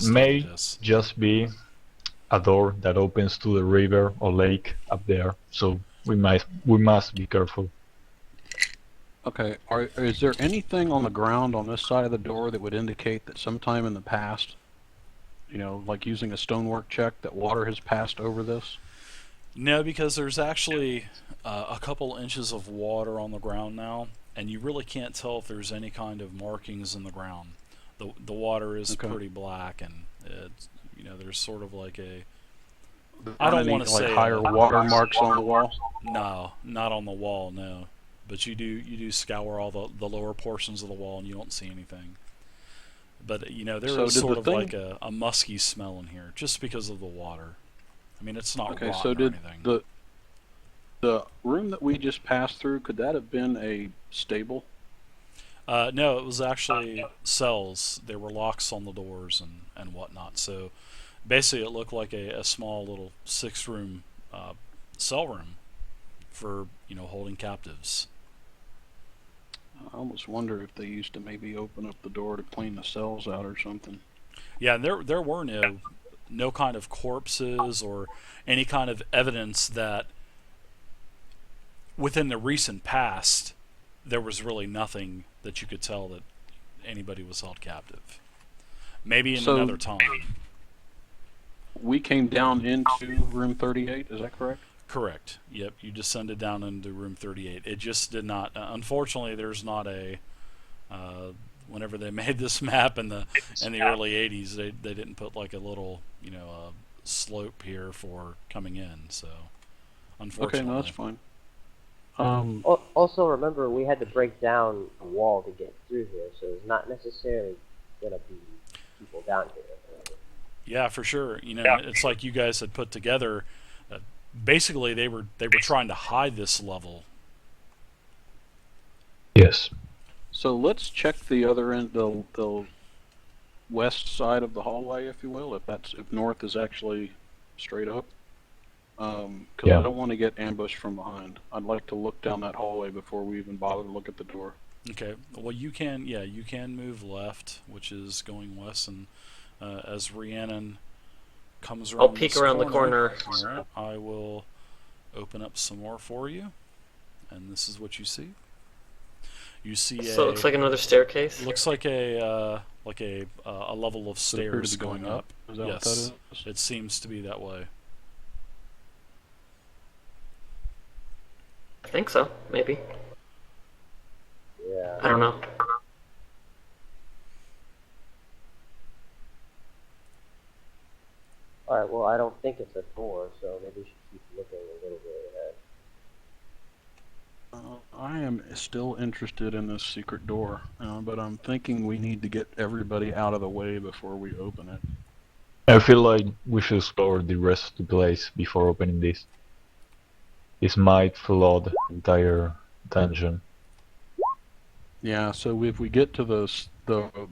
study May this. just be a door that opens to the river or lake up there, so we must be careful. Okay, is there anything on the ground on this side of the door that would indicate that sometime in the past, you know, like using a stonework check, that water has passed over this? No, because there's actually a couple inches of water on the ground now, and you really can't tell if there's any kind of markings in the ground. The water is Okay. pretty black, and it's, there's sort of like a I Aren't don't any, want to like say higher watermarks on the wall? no, not on the wall, no. But you do scour all the lower portions of the wall, and you don't see anything. But there So is did sort the of thing? like a musky smell in here, just because of the water. I mean, it's not Okay, so rotten or did anything. the room that we just passed through, could that have been a stable? No, it was actually cells. There were locks on the doors and whatnot. So basically, it looked like a small little 6-room cell room for holding captives. I almost wonder if they used to maybe open up the door to clean the cells out or something. Yeah, and there were no kind of corpses or any kind of evidence that within the recent past there was really nothing that you could tell that anybody was held captive. Maybe in So- another time. We came down into room 38, is that correct? Correct. Yep, you descended down into room 38. It just did not. Unfortunately, there's not a. Whenever they made this map in the early '80s, they didn't put like a little slope here for coming in. So, unfortunately. Okay, no, that's fine. Also, remember, we had to break down a wall to get through here, so it's not necessarily going to be people down here. Yeah, for sure. It's like you guys had put together. Basically, they were trying to hide this level. Yes. So let's check the other end, the west side of the hallway, if you will, if north is actually straight up. Because Yeah. I don't want to get ambushed from behind. I'd like to look down that hallway before we even bother to look at the door. Okay. Well, you can move left, which is going west, and as Rhiannon comes around. I'll peek this around the corner. All right, I will open up some more for you, and this is what you see. You see So it looks like another staircase. looks like a level of Does it appear to stairs be going up? Is that what that Yes, is? it seems to be that way. I think so, maybe. Yeah. I don't know. Alright, well, I don't think it's a door, so maybe we should keep looking a little bit ahead. I am still interested in this secret door, but I'm thinking we need to get everybody out of the way before we open it. I feel like we should explore the rest of the place before opening this. This might flood the entire dungeon. Yeah, so if we get to the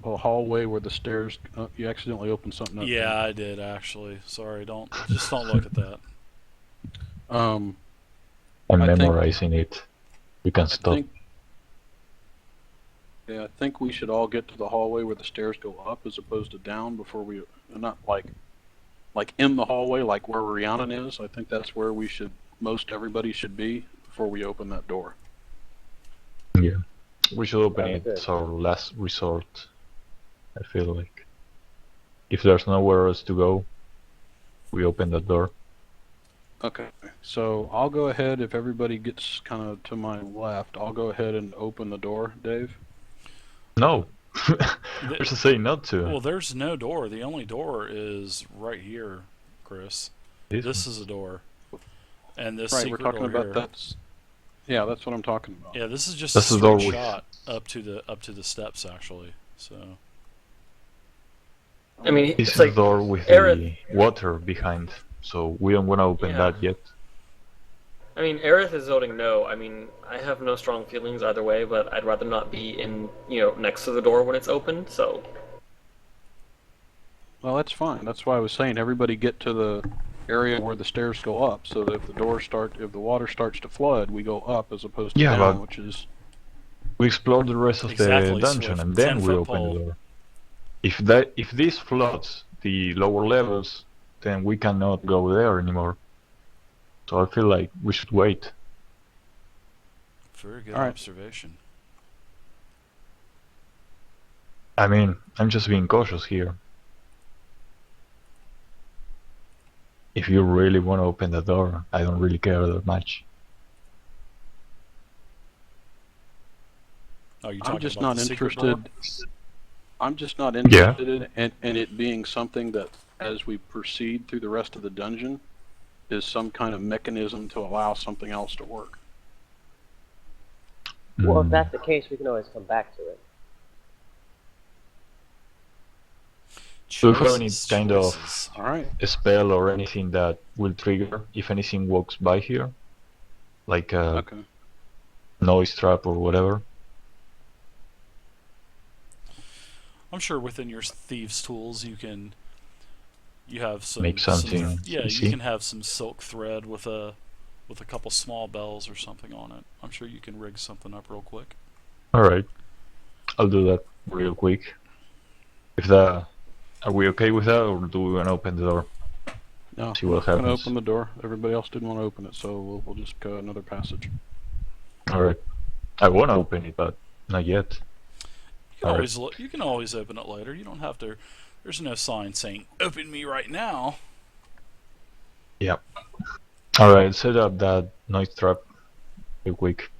hallway where the stairs, you accidentally opened something up. Yeah, I did actually. Sorry, don't look at that. Um, I'm I think- memorizing it. We can I stop. think, yeah, I think we should all get to the hallway where the stairs go up as opposed to down before we, not like in the hallway, like where Rhiannon is. I think that's where most everybody should be before we open that door. Yeah. We should open Sounds it good. as our last resort. I feel like. If there's nowhere else to go, we open the door. Okay, so I'll go ahead, if everybody gets kind of to my left, I'll go ahead and open the door, Dave. No! There's a saying not to. Well, there's no door. The only door is right here, Chris. This is a door, and this Right, we're secret talking door about here. that's what I'm talking about. Yeah, this is just That's a the door straight with- shot up to the steps actually. So I mean, This it's is like the door with Aerith. the water behind, so we don't want to open Yeah. that yet. I mean, Aerith is voting no. I mean, I have no strong feelings either way, but I'd rather not be in, next to the door when it's open. So Well, that's fine. That's why I was saying everybody get to the area where the stairs go up, so that if the water starts to flood, we go up as opposed to Yeah, down, but- which is We explore the rest of Exactly, the dungeon Swift. and then we 10-foot open pole. the door. If this floods, the lower levels, then we cannot go there anymore. So I feel like we should wait. Very good All right. observation. I mean, I'm just being cautious here. If you really want to open the door, I don't really care that much. Oh, you I'm talking just about not the secret door? interested. I'm just not interested in it being something that, as we proceed through the rest of the dungeon, is some kind of mechanism to allow something else to work. Well, if Mm. that's the case, we can always come back to it. Do you have any Choices, kind choices. All right. a spell or anything that will trigger if anything walks by here? Like a Okay. noise trap or whatever? I'm sure within your thieves' tools you have some Make something yeah, easy. you can have some silk thread with a couple small bells or something on it. I'm sure you can rig something up real quick. Alright. I'll do that real quick. Are we okay with that, or do we want to open the door? No, See what I'm gonna happens. open the door. Everybody else didn't want to open it, so we'll just go another passage. Alright. I want to open it, but not yet. Alright. You can always open it later. You don't have to. There's no sign saying "Open me right now." Alright, set up that noise trap real quick.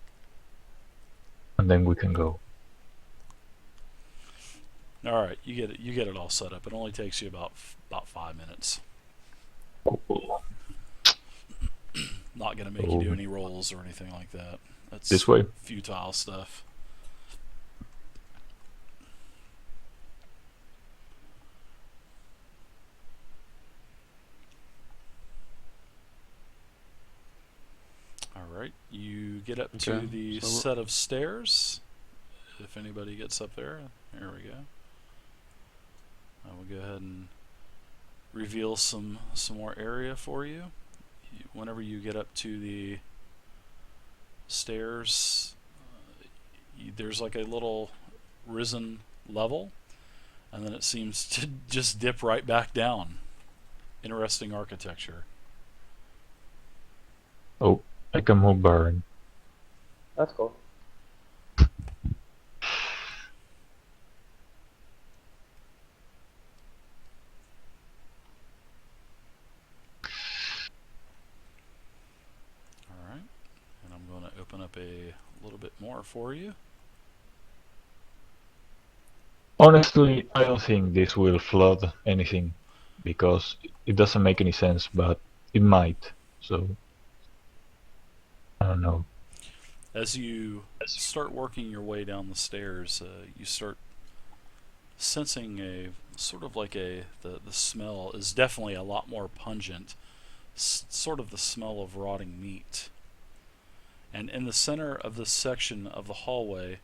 And then we can go. All right, you get it all set up. It only takes you about 5 minutes. Not gonna make you do any rolls or anything like that. That's This way? futile stuff. Alright, you get up to Okay, the so set of stairs. If anybody gets up there, there we go. I will go ahead and reveal some more area for you. Whenever you get up to the stairs, there's like a little risen level, and then it seems to just dip right back down. Interesting architecture. Oh, I can move Baron. That's cool. Alright, and I'm going to open up a little bit more for you. Honestly, I don't think this will flood anything, because it doesn't make any sense, but it might, so I don't know. As you start working your way down the stairs, you start sensing a sort of like the smell is definitely a lot more pungent, sort of the smell of rotting meat. And in the center of this section of the hallway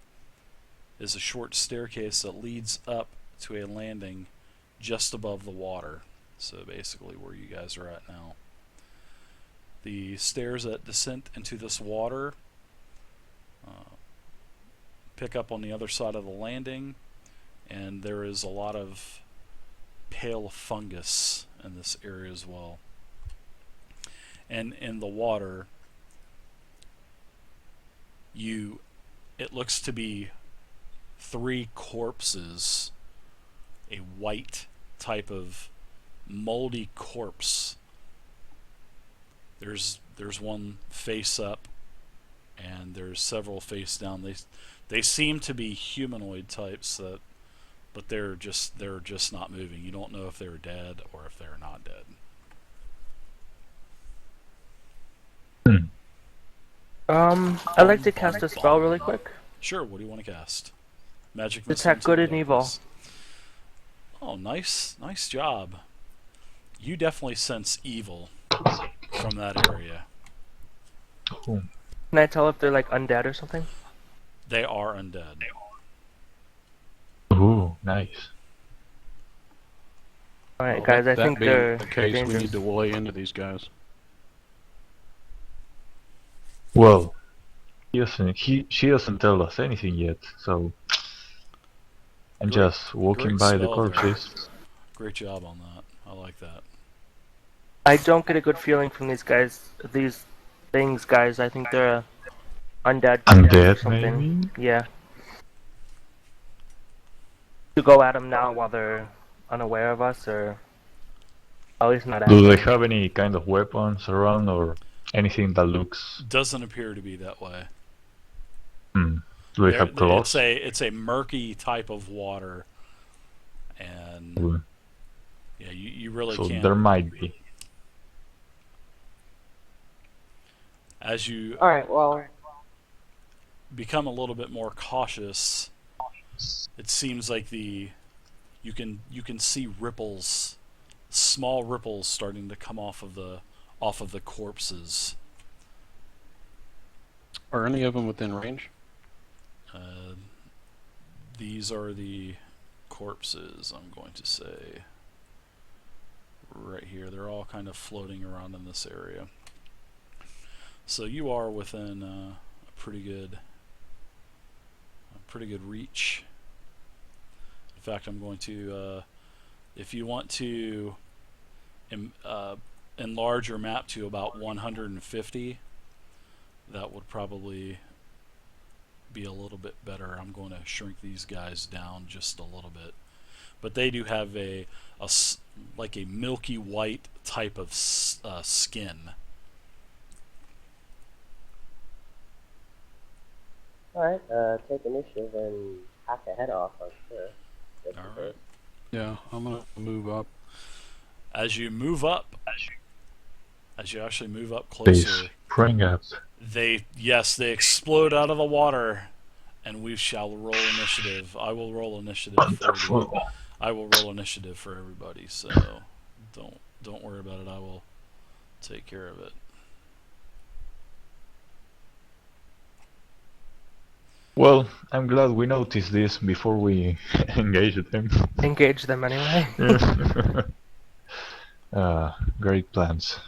is a short staircase that leads up to a landing just above the water. So basically where you guys are at now. The stairs that descent into this water pick up on the other side of the landing, and there is a lot of pale fungus in this area as well. And in the water, it looks to be 3 corpses, a white type of moldy corpse. There's one face up, and there's several face down. They seem to be humanoid types, but they're just not moving. You don't know if they're dead or if they're not dead. I'd like to cast a spell really quick. Sure. What do you want to cast? Magic. Detect missile good into and evil. darkness. Oh, nice job. You definitely sense evil from that area. Cool. Can I tell if they're like undead or something? They are undead. Ooh, nice. Alright, Well, guys, I that think being they're the case, we dangerous. need to lay into these guys. Well, she doesn't tell us anything yet, so I'm Great- just walking great by the spell there. corpses. Great job on that. I like that. I don't get a good feeling from these guys, these things, guys. I think they're undead creatures or Undead, something. maybe? Yeah. To go at them now while they're unaware of us, or at least not Do they acting. have any kind of weapons around or anything that looks... Doesn't appear to be that way. Hmm. Do they have claws? It's a murky type of water, and Ooh. yeah, you really So can't. there might be. As you Alright, well, become a little bit more cautious, it seems like you can see ripples, small ripples starting to come off of the corpses. Are any of them within range? These are the corpses, I'm going to say. Right here. They're all kind of floating around in this area. So you are within a pretty good reach. In fact, I'm going to, if you want to enlarge your map to about 150, that would probably be a little bit better. I'm going to shrink these guys down just a little bit, but they do have like a milky white type of skin. alright, take initiative and hack the head off, I'm sure. Just All a right. bit. Yeah, I'm gonna move up. As you move up, as you actually move up They closer, spring up. they explode out of the water, and we shall roll initiative. I will roll initiative for Wonderful. I will roll initiative for everybody. So don't worry about it. I will take care of it. Well, I'm glad we noticed this before we engaged them. Engage them anyway. Great plans.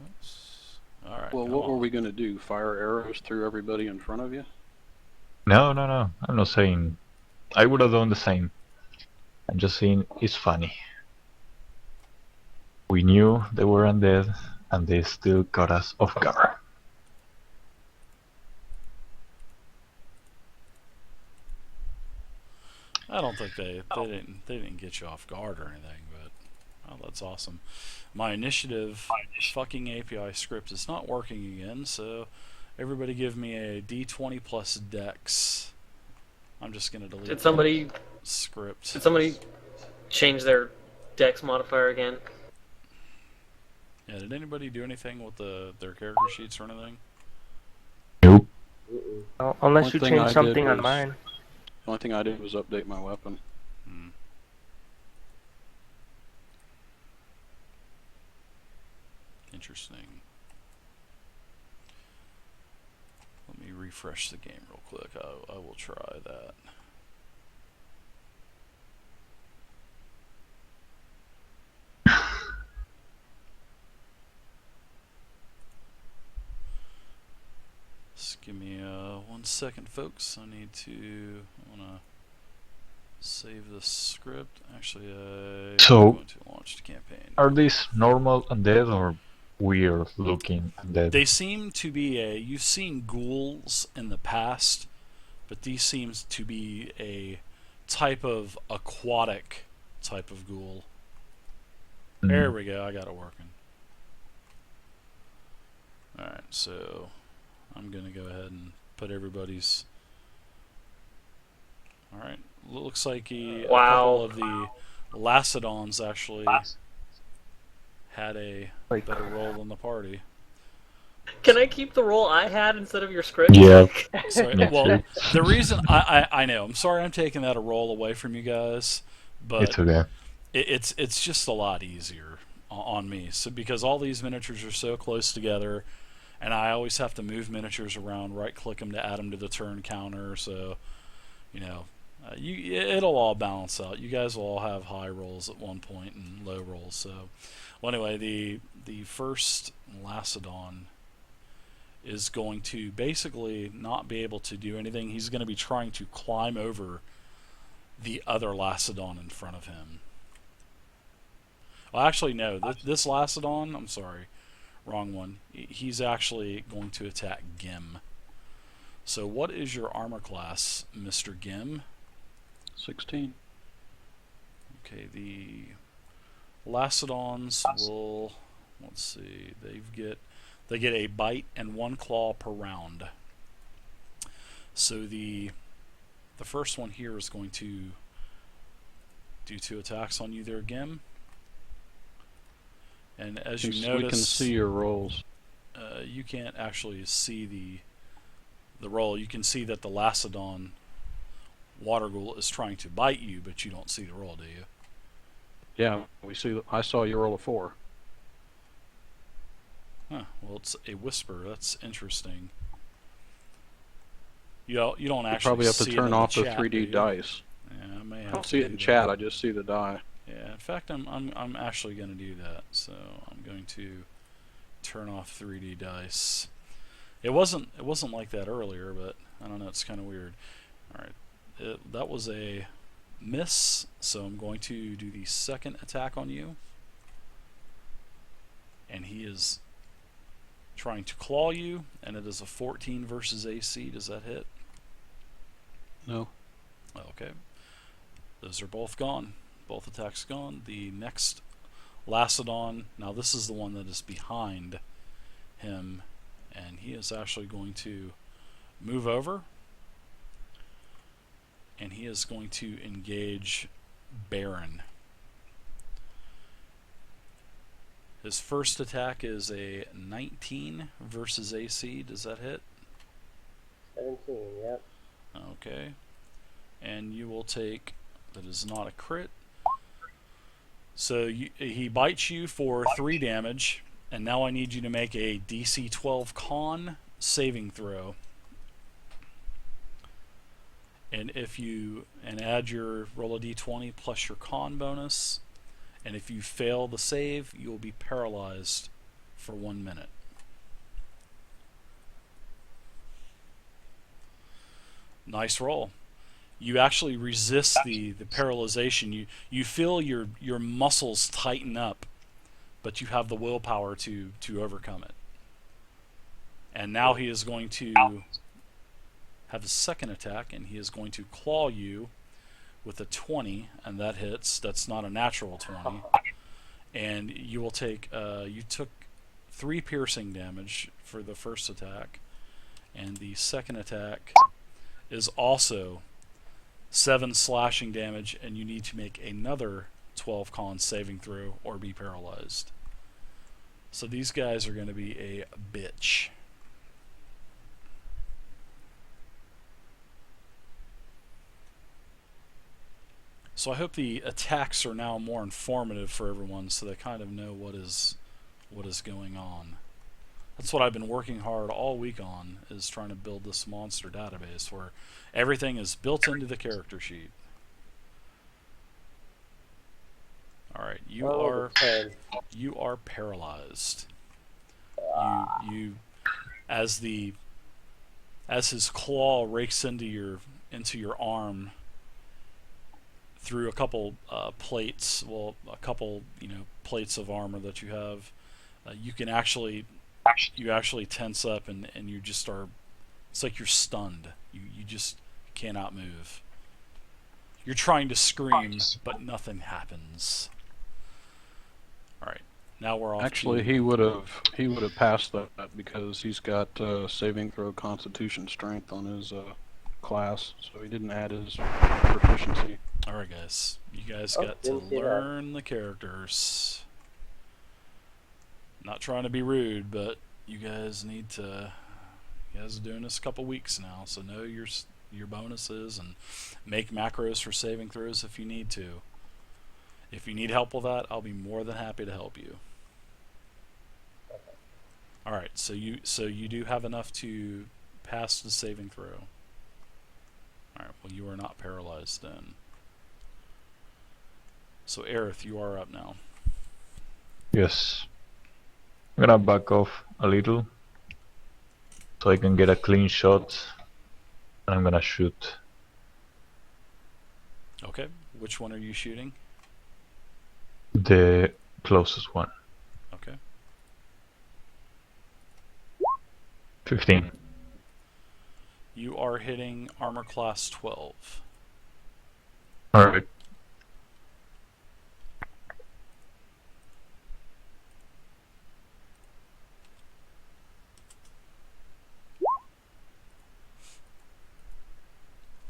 Oops. All right. Well, come what were on. we gonna do? Fire arrows through everybody in front of you? No. I'm not saying... I would have done the same. I'm just saying it's funny. We knew they were undead, and they still caught us off guard. I don't think they didn't get you off guard or anything, but oh, that's awesome. My initiative fucking API script is not working again, so everybody give me a D20 plus Dex. I'm just gonna delete Did somebody the script. change their dex modifier again? Yeah, did anybody do anything with their character sheets or anything? Nope. Mm-mm. Well, unless One you thing I change did something on was- mine. The only thing I did was update my weapon. Hmm. Interesting. Let me refresh the game real quick. I will try that. Just give me 1 second, folks. I want to save the script. Actually, I'm So, going to launch the campaign. Are these normal undead or weird looking undead? They seem to be you've seen ghouls in the past, but these seems to be a type of aquatic type of ghoul. Mm. There we go, I got it working. Alright, so I'm gonna go ahead and put everybody's... Alright, looks like a Wow. couple of the Lacedons actually had a Like, better role in the party. Can I keep the role I had instead of your script? Yeah. Sorry, Me well, too. the reason I know, I'm sorry I'm taking that a role away from you guys, but It's okay. it's just a lot easier on me. So because all these miniatures are so close together, and I always have to move miniatures around, right click them to add them to the turn counter. So it'll all balance out. You guys will all have high rolls at one point and low rolls. So well, anyway, the first Lacedon is going to basically not be able to do anything. He's going to be trying to climb over the other Lacedon in front of him. Well, actually, no. This Lacedon, I'm sorry, wrong one. He's actually going to attack Gim. So what is your armor class, Mr. Gim? 16. Okay, the Lacedons will, let's see, they get a bite and 1 claw per round. So the first one here is going to do 2 attacks on you there, Gim. And as you notice, we can see your rolls. You can't actually see the roll. You can see that the Lacedon water ghoul is trying to bite you, but you don't see the roll, do you? Yeah, we see. I saw you roll a 4. Huh. Well, it's a whisper. That's interesting. You don't You actually probably have to see it turn in off the chat, do 3D you? dice. Yeah, I may I have don't to see it do in that. chat. I just see the die. Yeah, in fact, I'm actually going to do that. So I'm going to turn off 3D dice. It wasn't like that earlier, but I don't know. It's kind of weird. All right, that was a miss. So I'm going to do the second attack on you, and he is trying to claw you, and it is a 14 versus AC. Does that hit? No. Okay. Those are both gone. Both attacks gone. The next Lacedon, now this is the one that is behind him, and he is actually going to move over, and he is going to engage Baron. His first attack is a 19 versus AC. Does that hit? 17, yep. Okay. And you will take, that is not a crit. So he bites you for 3 damage, and now I need you to make a DC 12 con saving throw. And add your roll a d20 plus your con bonus, and if you fail the save, you will be paralyzed for 1 minute. Nice roll. You actually resist the paralyzation. You feel your muscles tighten up, but you have the willpower to overcome it. And now he is going to have his second attack, and he is going to claw you with a 20, and that hits. That's not a natural 20. And you will take, you took 3 piercing damage for the first attack, and the second attack is also 7 slashing damage, and you need to make another 12 con saving throw or be paralyzed. So these guys are going to be a bitch. So I hope the attacks are now more informative for everyone, so they kind of know what is going on. That's what I've been working hard all week on, is trying to build this monster database where everything is built into the character sheet. Alright, you are paralyzed. You as his claw rakes into your arm through a couple plates, a couple plates of armor that you have, you actually tense up and you just are, it's like you're stunned. You just cannot move. You're trying to scream, but nothing happens. All right, now we're off. Actually, he would have passed that because he's got saving throw Constitution strength on his class, so he didn't add his proficiency. All right, guys, you guys got to learn the characters. Not trying to be rude, but you guys are doing this a couple weeks now, so know your bonuses and make macros for saving throws if you need to. If you need help with that, I'll be more than happy to help you. All right, so you do have enough to pass the saving throw. All right, well, you are not paralyzed then. So Aerith, you are up now. Yes. I'm gonna back off a little so I can get a clean shot, and I'm gonna shoot. Okay. Which one are you shooting? The closest one. Okay. 15. You are hitting armor class 12. Alright.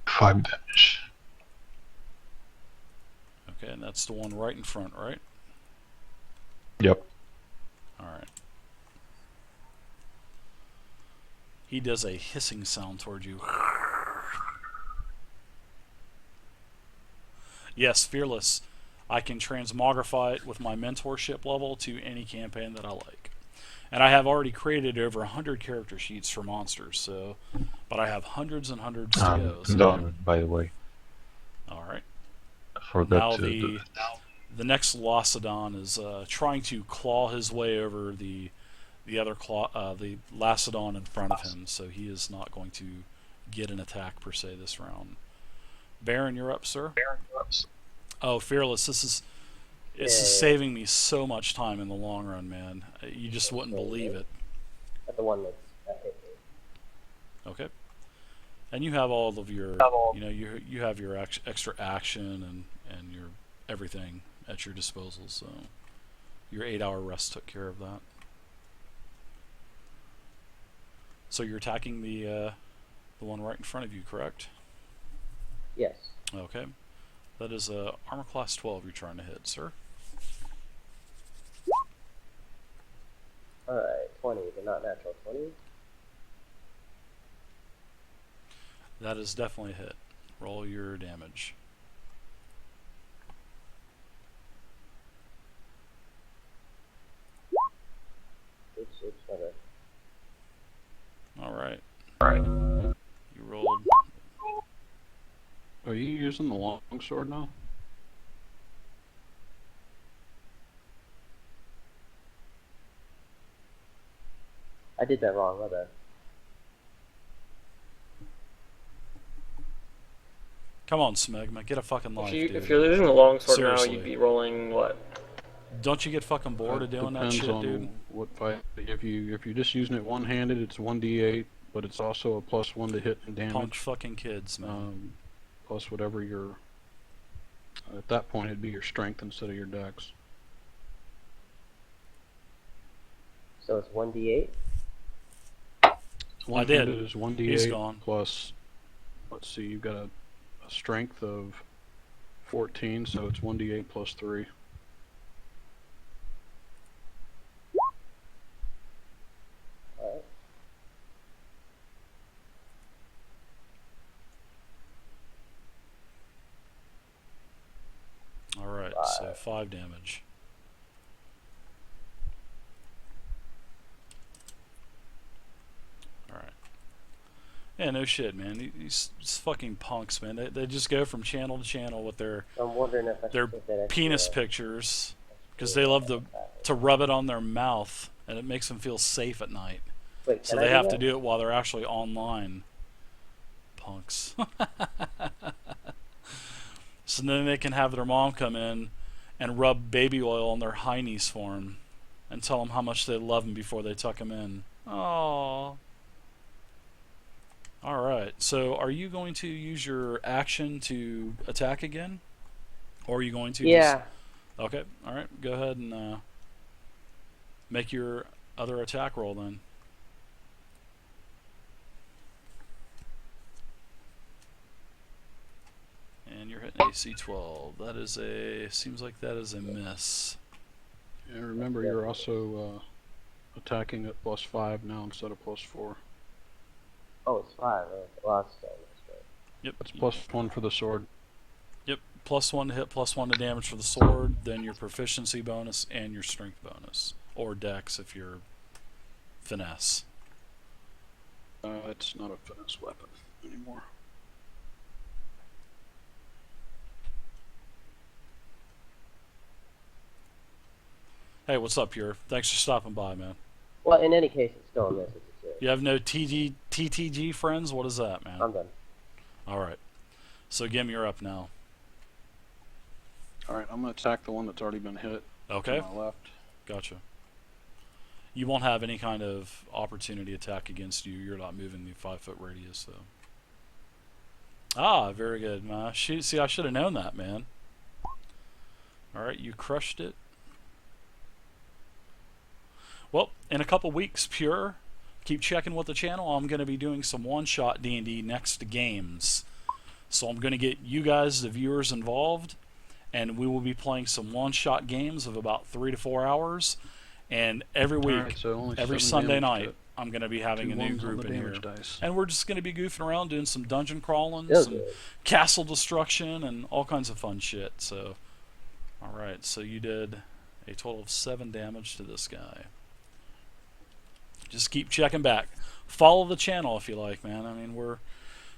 Five damage. Okay, and that's the one right in front, right? Yep. Alright. He does a hissing sound toward you. Yes, Fearless. I can transmogrify it with my mentorship level to any campaign that I like. And I have already created over 100 character sheets for monsters, so... But I have hundreds and hundreds to go. So. Done, by the way. Alright. I forgot Now to do the next Lacedon is trying to claw his way over the other the Lacedon in front of him, so he is not going to get an attack per se this round. Baron, you're up, sir. Oh, Fearless, this is saving me so much time in the long run, man. You just wouldn't believe it. That's the one that hit me. Okay. And you have all of your, you know, you have your extra action and your everything at your disposal, so your 8-hour rest took care of that. So you're attacking the one right in front of you, correct? Yes. Okay. That is armor class 12 you're trying to hit, sir. Alright, 20, but not natural 20. That is definitely a hit. Roll your damage. Oops, okay. Alright. Alright. You rolled. Are you using the long sword now? I did that wrong, my bad. Come on, Smegma, get a fucking life, dude. If you're using the longsword now, Seriously. you'd be rolling what? Don't you get fucking bored of doing that Depends shit, on dude? what fight. If you're just using it one-handed, it's 1d8, but it's also a +1 to hit and Punk damage. fucking kids, man. Plus whatever your. At that point, it'd be your strength instead of your dex. So it's 1d8? One-handed is 1d8 He's gone. plus. Let's see, you've got a strength of 14, so it's 1d8 plus 3. Alright. Alright, so 5 damage. Alright. Yeah, no shit, man. These fucking punks, man. They just go from channel to channel with their I'm wondering if I Their should take that extra, penis pictures because they love to rub it on their mouth and it makes them feel safe at night. Wait, So can I they do have to that? do it while they're actually online. Punks. So then they can have their mom come in and rub baby oil on their heinies for them and tell them how much they love them before they tuck them in. Aww. Alright, so are you going to use your action to attack again? Or are you going to Yeah. Okay, alright, go ahead and make your other attack roll then. And you're hitting AC 12. That is seems like that is a miss. And remember, you're also attacking at +5 now instead of +4. Oh, it's 5. Lost that. That's right. Yep. That's +1 for the sword. Yep, +1 to hit, +1 to damage for the sword, then your proficiency bonus and your strength bonus. Or dex if you're finesse. It's not a finesse weapon anymore. Hey, what's up, Pure? Thanks for stopping by, man. Well, in any case, it's still a miss. It's a 6. You have no TTG friends? What is that, man? I'm done. Alright. So, Gim, you're up now. All right, I'm gonna attack the one that's already been hit. Okay, To my left. gotcha. You won't have any kind of opportunity attack against you. You're not moving the 5-foot radius, so. Ah, very good. See, I should have known that, man. Alright, you crushed it. Well, in a couple weeks, Pure, keep checking with the channel. I'm going to be doing some one-shot D&D next to games. So I'm going to get you guys, the viewers, involved, and we will be playing some one-shot games of about 3 to 4 hours. And every week, Alright, so only every 7 Sunday damage night, to it. I'm going to be having 2 a new ones on group the in here. damage dice. And we're just going to be goofing around, doing some dungeon crawling, Feels some good. castle destruction, and all kinds of fun shit. So, alright, so you did a total of 7 damage to this guy. Just keep checking back. Follow the channel if you like, man. I mean, we're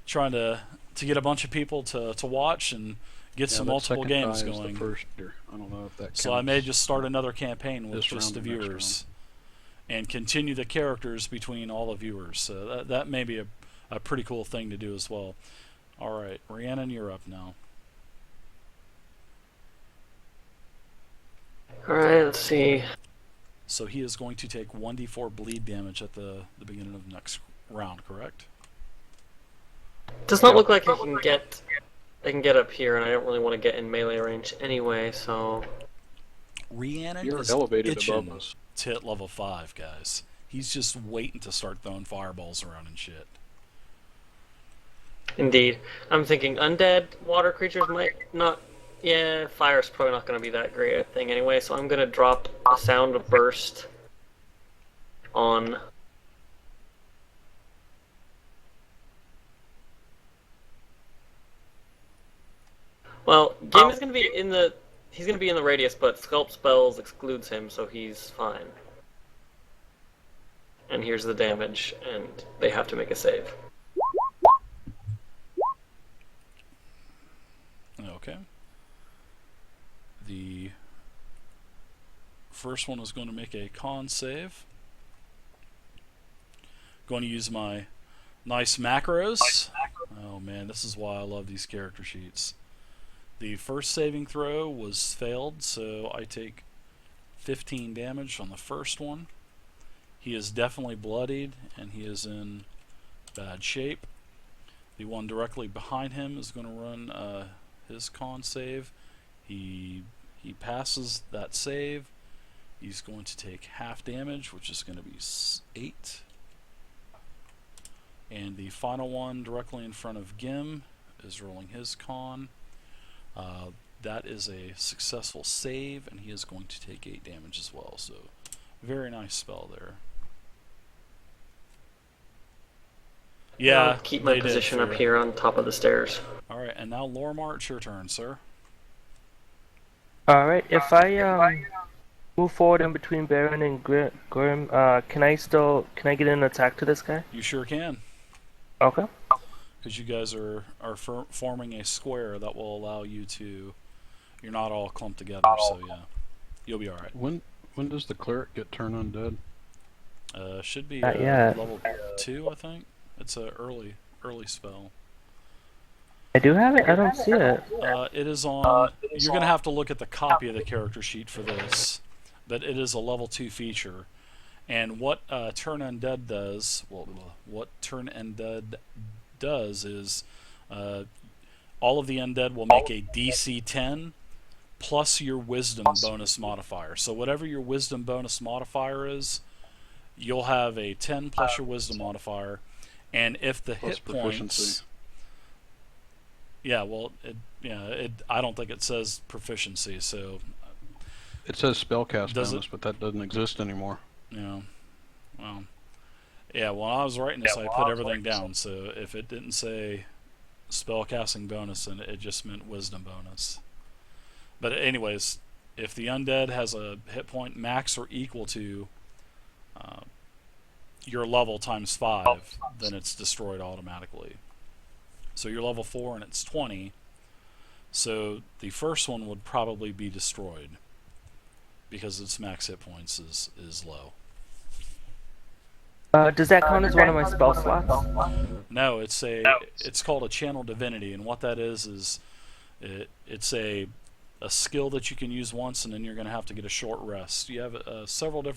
trying to get a bunch of people to watch and get some that multiple second games die is going. The first year. I don't know if that So I may counts. just start another campaign with This just the round or next viewers and continue the characters between all the viewers. So that may be a pretty cool thing to do as well. All right, Rhiannon, you're up now. Alright, let's see. So he is going to take 1d4 bleed damage at the beginning of the next round, correct? Does not look like I can get up here, and I don't really want to get in melee range anyway, so... Rhiannon You're is elevated itching above us. to hit level 5, guys. He's just waiting to start throwing fireballs around and shit. Indeed. I'm thinking undead water creatures might not... Yeah, fire's probably not going to be that great a thing anyway, so I'm going to drop a sound of burst on... Well, Game is going to be in the... He's going to be in the radius, but Sculpt Spells excludes him, so he's fine. And here's the damage, and they have to make a save. Okay. The first one is going to make a con save. Going to use my nice macros. Oh man, this is why I love these character sheets. The first saving throw was failed, so I take 15 damage on the first one. He is definitely bloodied, and he is in bad shape. The one directly behind him is going to run his con save. He passes that save. He's going to take half damage, which is going to be 8. And the final one directly in front of Gim is rolling his con. That is a successful save, and he is going to take 8 damage as well. So, very nice spell there. Yeah, I'll keep my they did position up fair. here on top of the stairs. Alright, and now Lormar, it's your turn, sir. Alright, if I move forward in between Baron and Grim, can I get an attack to this guy? You sure can. Okay. Because you guys are forming a square that will allow you to... You're not all clumped together, so yeah. You'll be alright. When does the cleric get turned undead? Should be Not yet. level 2, I think. It's a early spell. I do have it? I don't see it. It is on... You're going to have to look at the copy of the character sheet for this. But it is a level 2 feature. And what Turn Undead does... Well, what Turn Undead does is... all of the undead will make a DC 10 plus your Wisdom bonus modifier. So whatever your Wisdom bonus modifier is, you'll have a 10 plus your Wisdom modifier. And if the Plus hit proficiency. points... Yeah, well, I don't think it says proficiency, so... It says spellcast Does bonus, but that doesn't exist anymore. Yeah. Well, yeah, when I was writing this, I put everything down, so if it didn't say spellcasting bonus, then it just meant wisdom bonus. But anyways, if the undead has a hit point max or equal to your level times 5, then it's destroyed automatically. So you're level 4 and it's 20, so the first one would probably be destroyed because its max hit points is low. Does that count as one of my spell slots? No, it's called a channel divinity, and what that is it's a a skill that you can use once, and then you're going to have to get a short rest. You have several different